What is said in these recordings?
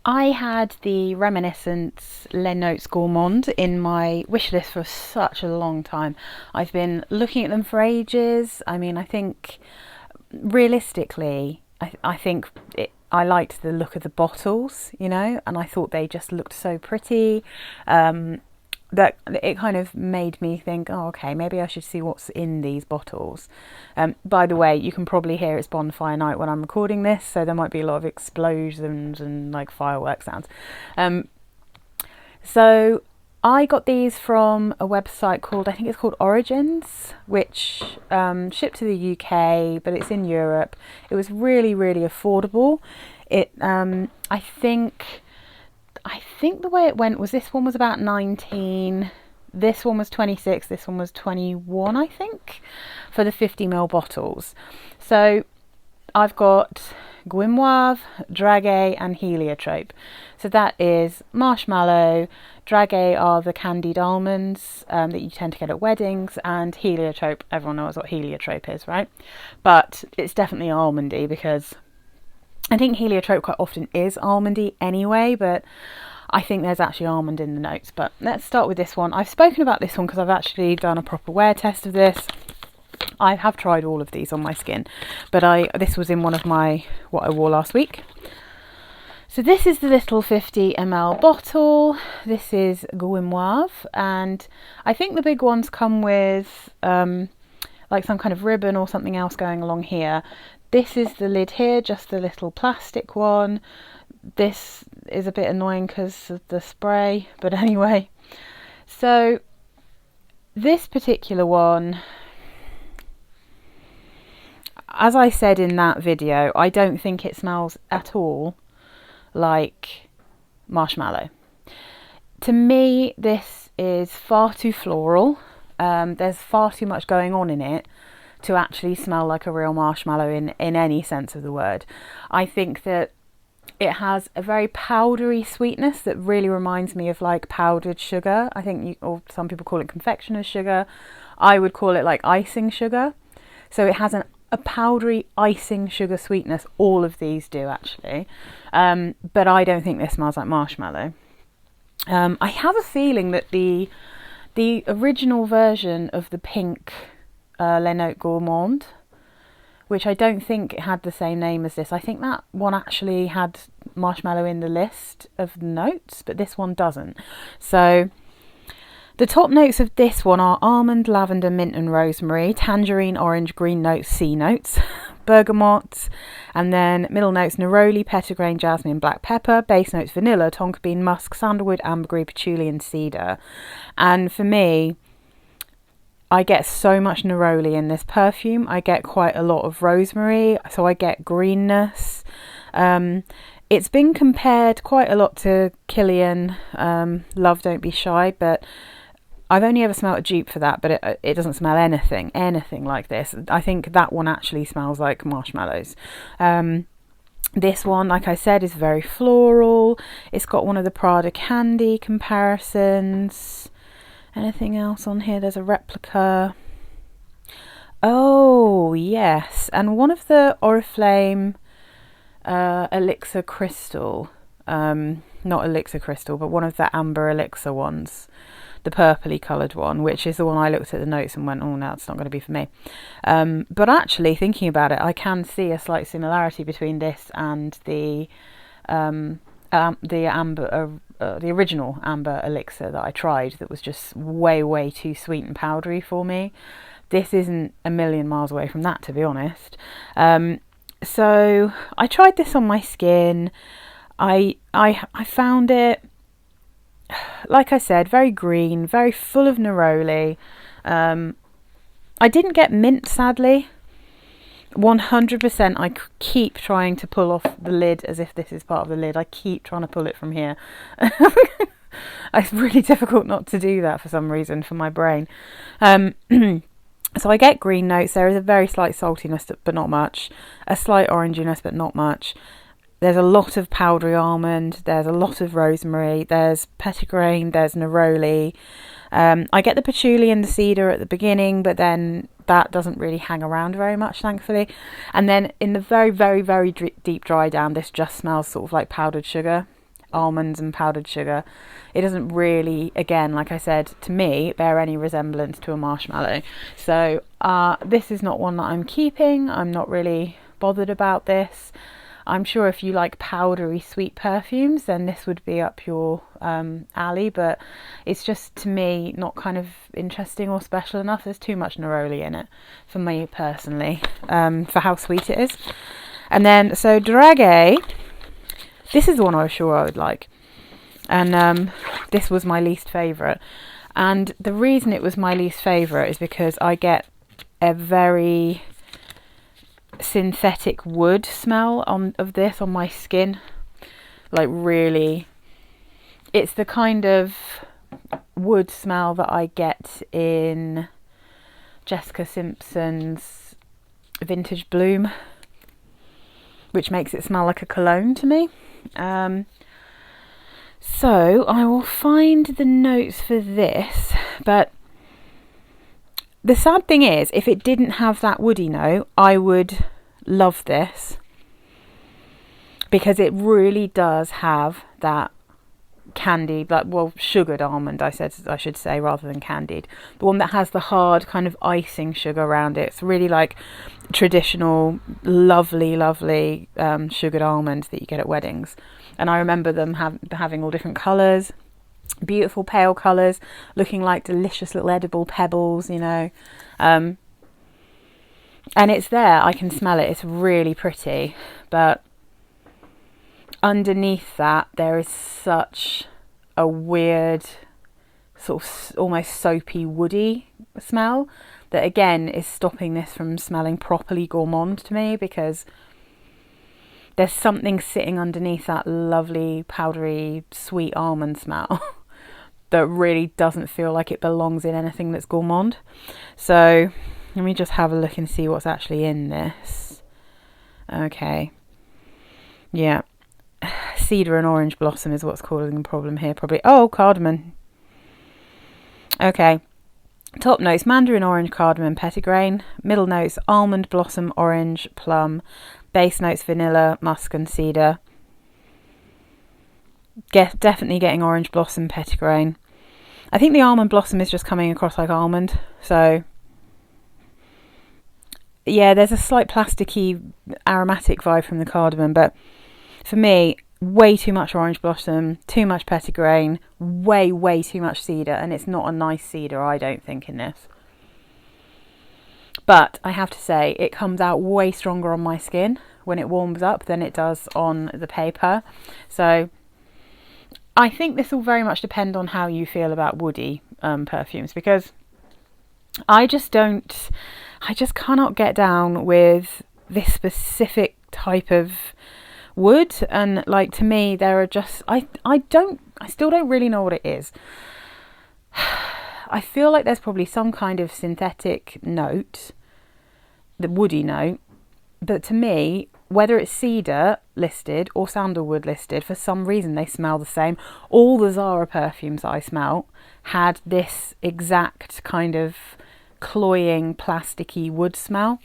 I had the Reminiscence Les Notes Gourmand in my wish list for such a long time. I've been looking at them for ages. I mean, I think realistically, I think I liked the look of the bottles, and I thought they just looked so pretty. That it kind of made me think, oh, okay, maybe I should see what's in these bottles. By the way, you can probably hear it's bonfire night when I'm recording this, so there might be a lot of explosions and like fireworks sounds. So I got these from a website I think it's called Origins, which shipped to the UK, but it's in Europe. It was really, really affordable. I think the way it went was this one was about 19, this one was 26, this one was 21, I think, for the 50ml bottles. So I've got Guimauve, Dragee and Heliotrope. So that is marshmallow. Dragee are the candied almonds that you tend to get at weddings, and Heliotrope, everyone knows what Heliotrope is, right? But it's definitely almondy because I think Heliotrope quite often is almondy anyway, but I think there's actually almond in the notes. But let's start with this one. I've spoken about this one because I've actually done a proper wear test of this. I have tried all of these on my skin, but this was in one of what I wore last week. So this is the little 50ml bottle. This is Guimauve, and I think the big ones come with like some kind of ribbon or something else going along here. This is the lid here, just the little plastic one. This is a bit annoying because of the spray, but anyway. So this particular one, as I said in that video, I don't think it smells at all like marshmallow. To me, this is far too floral. There's far too much going on in it to actually smell like a real marshmallow in any sense of the word. I think that it has a very powdery sweetness that really reminds me of like powdered sugar. I think or some people call it confectioner's sugar. I would call it like icing sugar. So it has a powdery icing sugar sweetness. All of these do actually. But I don't think this smells like marshmallow. I have a feeling that the original version of the pink Les Notes Gourmandes, which I don't think it had the same name as this. I think that one actually had marshmallow in the list of notes, but this one doesn't. So the top notes of this one are almond, lavender, mint and rosemary, tangerine, orange, green notes, C notes, bergamot, and then middle notes neroli, petitgrain, jasmine, black pepper, base notes vanilla, tonka bean, musk, sandalwood, ambergris, patchouli and cedar. And for me, I get so much neroli in this perfume. I get quite a lot of rosemary, so I get greenness. It's been compared quite a lot to Kilian Love Don't Be Shy, but I've only ever smelled a dupe for that, but it doesn't smell anything like this. I think that one actually smells like marshmallows. This one, like I said, is very floral. It's got one of the Prada candy comparisons. Anything else on here? There's a replica. Oh, yes. And one of the Oriflame Elixir Crystal. Not Elixir Crystal, but one of the Amber Elixir ones. The purpley coloured one, which is the one I looked at the notes and went, oh, no, it's not going to be for me. But actually, thinking about it, I can see a slight similarity between this and the amber, the original amber elixir that I tried that was just way too sweet and powdery for me. This isn't a million miles away from that, to be honest. So I tried this on my skin. I found it, like I said, very green, very full of neroli. I didn't get mint, sadly. 100%. I keep trying to pull off the lid as if this is part of the lid. I keep trying to pull it from here. It's really difficult not to do that for some reason for my brain. So I get green notes. There is a very slight saltiness, but not much. A slight oranginess, but not much. There's a lot of powdery almond. There's a lot of rosemary. There's petitgrain. There's neroli. I get the patchouli and the cedar at the beginning, but then that doesn't really hang around very much, thankfully. And then in the very deep dry down, this just smells sort of like powdered sugar. almonds and powdered sugar. It doesn't really, again, like I said, to me, bear any resemblance to a marshmallow. So this is not one that I'm keeping. I'm not really bothered about this. I'm sure if you like powdery sweet perfumes, then this would be up your alley, but it's just, to me, not kind of interesting or special enough. There's too much neroli in it for me personally, for how sweet it is. And then, so Dragee, this is the one I was sure I would like. And this was my least favourite. And the reason it was my least favourite is because I get a very synthetic wood smell of this on my skin. Like, really, it's the kind of wood smell that I get in Jessica Simpson's Vintage Bloom, which makes it smell like a cologne to me. So I will find the notes for this, but the sad thing is, if it didn't have that woody note, I would love this, because it really does have that candied, like, well, sugared almond, I should say, rather than candied. The one that has the hard kind of icing sugar around it. It's really like traditional, lovely sugared almonds that you get at weddings. And I remember them having all different colours, beautiful pale colours, looking like delicious little edible pebbles, you know. And it's there, I can smell it, it's really pretty, but underneath that there is such a weird, sort of almost soapy, woody smell that again is stopping this from smelling properly gourmand to me, because there's something sitting underneath that lovely powdery sweet almond smell that really doesn't feel like it belongs in anything that's gourmand. So let me just have a look and see what's actually in this. Okay, yeah, cedar and orange blossom is what's causing the problem here, probably. Oh, cardamom. Okay, top notes: mandarin orange, cardamom, petitgrain. Middle notes: almond, blossom, orange, plum. Base notes: vanilla, musk and cedar. Definitely getting orange blossom, petitgrain. I think the almond blossom is just coming across like almond. So yeah, there's a slight plasticky aromatic vibe from the cardamom, but for me, way too much orange blossom, too much petitgrain, way too much cedar, and it's not a nice cedar, I don't think, in this. But I have to say, it comes out way stronger on my skin when it warms up than it does on the paper. So I think this will very much depend on how you feel about woody perfumes, because I just cannot get down with this specific type of wood. And like, to me, there are just, I still don't really know what it is. I feel like there's probably some kind of synthetic note, the woody note, but to me, whether it's cedar listed or sandalwood listed, for some reason they smell the same. All the Zara perfumes I smelt had this exact kind of cloying, plasticky wood smell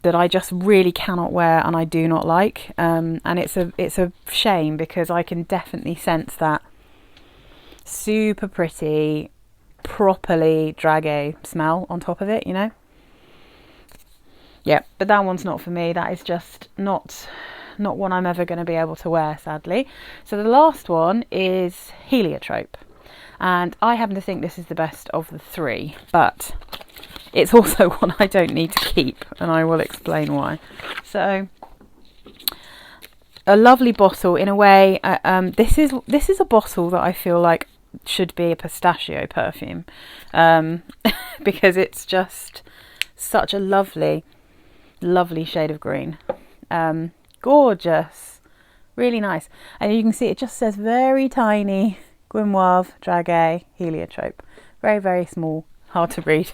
that I just really cannot wear and I do not like. And it's a shame, because I can definitely sense that super pretty, properly Dragee smell on top of it, you know. Yeah, but that one's not for me. That is just not one I'm ever going to be able to wear, sadly. So the last one is Heliotrope, and I happen to think this is the best of the three, but it's also one I don't need to keep, and I will explain why. So a lovely bottle in a way. This is a bottle that I feel like should be a pistachio perfume, because it's just such a lovely shade of green. Gorgeous, really nice. And you can see it just says very tiny Guimauve, Dragee, Heliotrope. Very small, hard to read.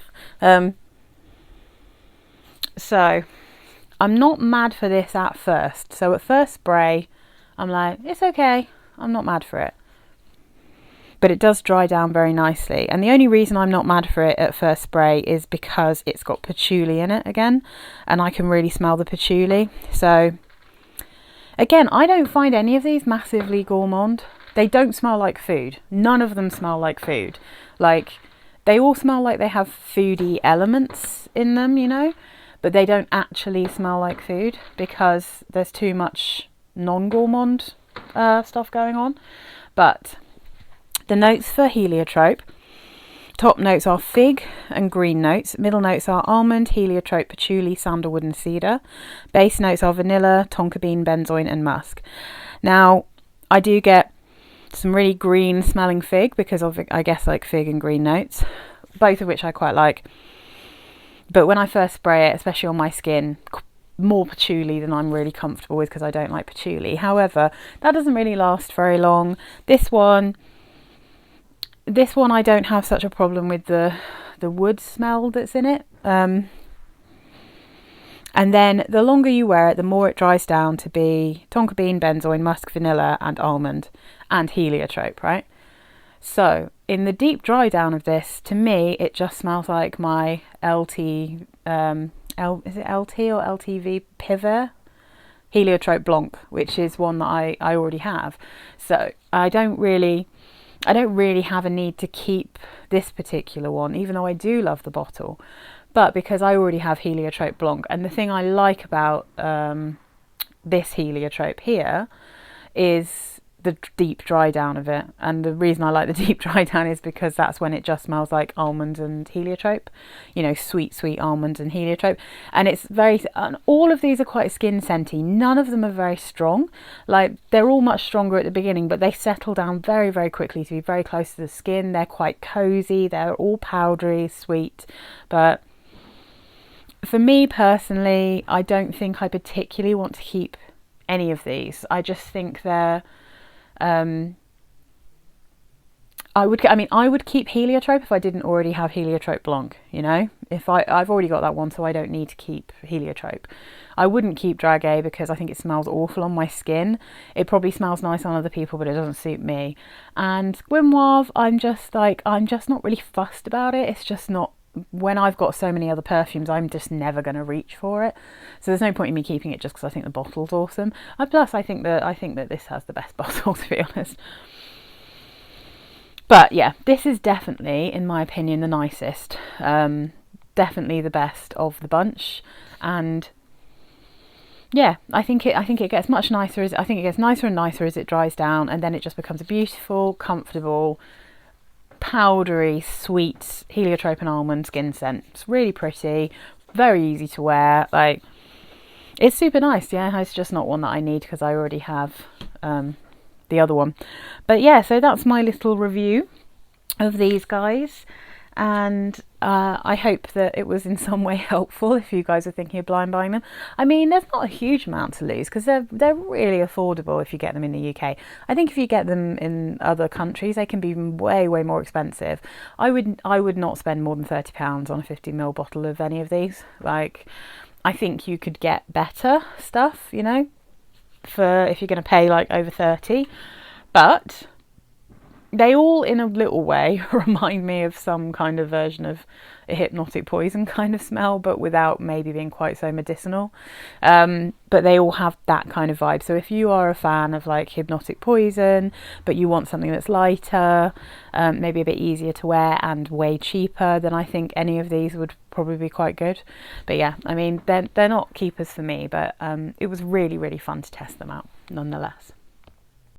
So I'm not mad for this at first. So at first spray, I'm like, it's okay, I'm not mad for it. But it does dry down very nicely. And the only reason I'm not mad for it at first spray is because it's got patchouli in it again. And I can really smell the patchouli. So Again, I don't find any of these massively gourmand. They don't smell like food. None of them smell like food. Like, they all smell like they have foodie elements in them, you know, but they don't actually smell like food because there's too much non-gourmand stuff going on. But the notes for Heliotrope, top notes are fig and green notes. Middle notes are almond, heliotrope, patchouli, sandalwood and cedar. Base notes are vanilla, tonka bean, benzoin and musk. Now, I do get some really green smelling fig because of, I guess, like fig and green notes, both of which I quite like. But when I first spray it, especially on my skin, more patchouli than I'm really comfortable with because I don't like patchouli. However, that doesn't really last very long. This one I don't have such a problem with the wood smell that's in it. And then the longer you wear it, the more it dries down to be tonka bean, benzoin, musk, vanilla and almond and heliotrope, right? So in the deep dry down of this, to me, it just smells like my LT, is it LT or LTV Piver? Heliotrope Blanc, which is one that I already have. So I don't really have a need to keep this particular one, even though I do love the bottle. But because I already have Heliotrope Blanc, and the thing I like about this Heliotrope here is the deep dry down of it. And the reason I like the deep dry down is because that's when it just smells like almond and heliotrope, you know, sweet almond and heliotrope. And it's and all of these are quite skin scenty. None of them are very strong. Like, they're all much stronger at the beginning, but they settle down very, very quickly to be very close to the skin. They're quite cozy. They're all powdery, sweet. But for me personally, I don't think I particularly want to keep any of these. I just think they're I would keep heliotrope if I didn't already have Heliotrope Blanc, you know, if I've already got that one, so I don't need to keep heliotrope. I wouldn't keep Dragee because I think it smells awful on my skin. It probably smells nice on other people, but it doesn't suit me. And Guimauve, I'm just not really fussed about it. It's just not, when I've got so many other perfumes, I'm just never going to reach for it. So there's no point in me keeping it just because I think the bottle's awesome. And plus, I think that this has the best bottle, to be honest. But yeah, this is definitely, in my opinion, the nicest. Definitely the best of the bunch. And yeah, I think it gets much nicer. I think it gets nicer and nicer as it dries down, and then it just becomes a beautiful, comfortable, powdery, sweet heliotrope and almond skin scent. It's really pretty, very easy to wear. Like, it's super nice. Yeah, it's just not one that I need because I already have the other one. But yeah, so that's my little review of these guys, and I hope that it was in some way helpful if you guys are thinking of blind buying them. I mean, there's not a huge amount to lose because they're really affordable if you get them in the UK. I think if you get them in other countries, they can be way more expensive. I would not spend more than £30 on a 50ml bottle of any of these. Like, I think you could get better stuff, you know, for if you're going to pay like over 30, but they all in a little way remind me of some kind of version of a hypnotic poison kind of smell, but without maybe being quite so medicinal. But they all have that kind of vibe. So if you are a fan of like hypnotic poison, but you want something that's lighter, maybe a bit easier to wear and way cheaper, then I think any of these would probably be quite good. But yeah, I mean, they're not keepers for me, but it was really fun to test them out nonetheless.